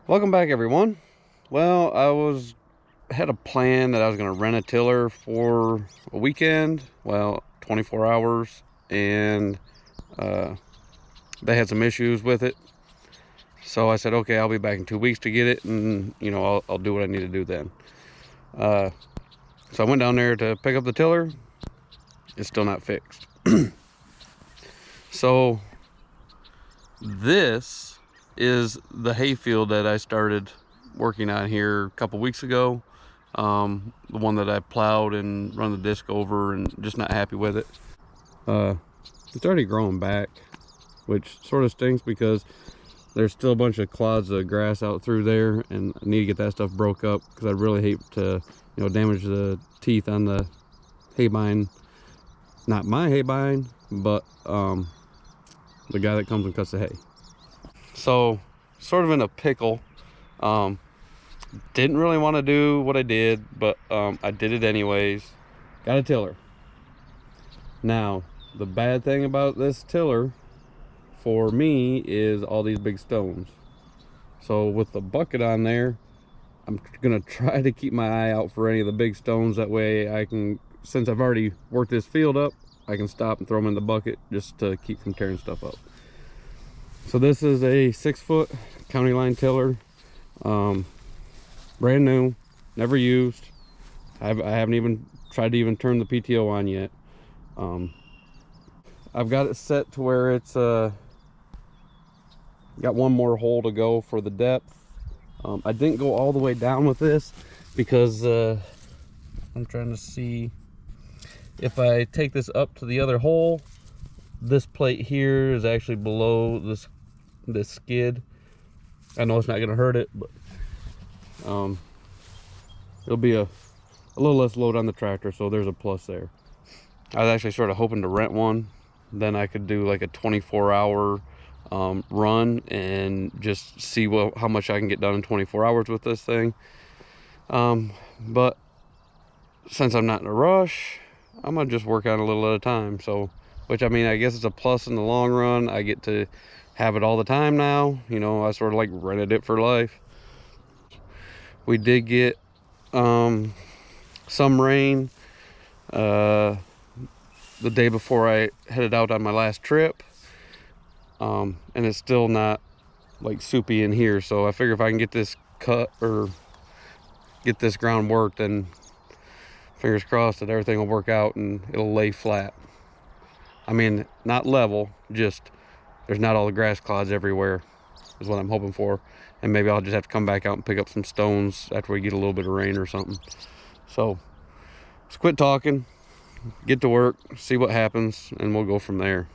Welcome back, everyone. Well, had a plan that I was going to rent a tiller for a weekend, 24 hours, and they had some issues with it. So I said, okay, I'll be back in 2 weeks to get it, and I'll do what I need to do then. So I went down there to pick up the tiller. It's still not fixed. So this is the hayfield that I started working on here a couple weeks ago. The one that I plowed and run the disc over, and just not happy with it. It's already growing back, which sort of stinks because there's still a bunch of clods of grass out through there, and I need to get that stuff broke up because I really hate to damage the teeth on the haybine. Not my haybine, but the guy that comes and cuts the hay. So sort of in a pickle. Didn't really want to do what I did, but I did it anyways. Got a tiller. Now, the bad thing about this tiller for me is all these big stones. So with the bucket on there, I'm gonna try to keep my eye out for any of the big stones. That way I can, since I've already worked this field up, I can stop and throw them in the bucket just to keep from tearing stuff up. So this is a 6-foot county line tiller. Brand new, never used. I haven't even tried to even turn the PTO on yet. I've got it set to where it's got one more hole to go for the depth. I didn't go all the way down with this because I'm trying to see if I take this up to the other hole. This plate here is actually below this skid. I know it's not gonna hurt it, but it'll be a little less load on the tractor, so there's a plus there. I was actually sort of hoping to rent one, then I could do like a 24-hour run and just see how much I can get done in 24 hours with this thing. But since I'm not in a rush, I'm gonna just work on it a little at a time. So, which, I mean, I guess it's a plus in the long run. I get to have it all the time now. I sort of like rented it for life. We did get some rain the day before I headed out on my last trip, and it's still not like soupy in here. So I figure if I can get this cut or get this ground worked, then fingers crossed that everything will work out and it'll lay flat. I mean, not level, just there's not all the grass clods everywhere is what I'm hoping for. And maybe I'll just have to come back out and pick up some stones after we get a little bit of rain or something. So let's quit talking, get to work, see what happens, and we'll go from there.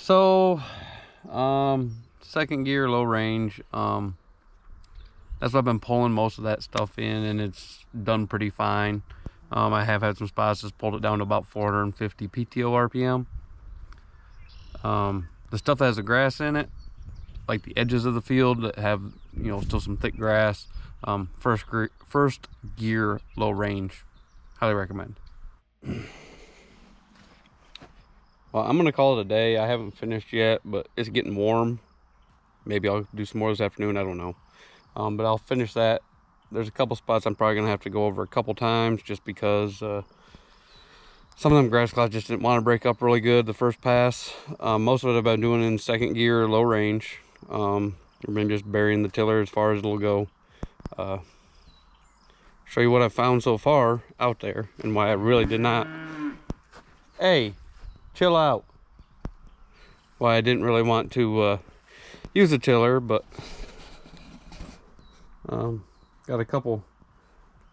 So, second gear, low range. That's what I've been pulling most of that stuff in, and it's done pretty fine. I have had some spots just pulled it down to about 450 PTO RPM. The stuff that has the grass in it, like the edges of the field that have, you know, still some thick grass, first gear, low range, highly recommend. Well, I'm gonna call it a day. I haven't finished yet, but it's getting warm. Maybe I'll do some more this afternoon, I don't know. But I'll finish that. There's a couple spots I'm probably gonna have to go over a couple times just because some of them grass clods just didn't want to break up really good the first pass. Most of it I've been doing in second gear, low range. I've been just burying the tiller as far as it'll go. Show you what I've found so far out there and why I really did not. Hey, chill out. Why I didn't really want to use a tiller, but got a couple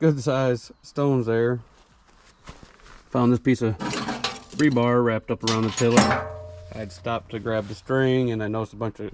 good sized stones there. Found this piece of rebar wrapped up around the tiller. I'd stopped to grab the string and I noticed a bunch of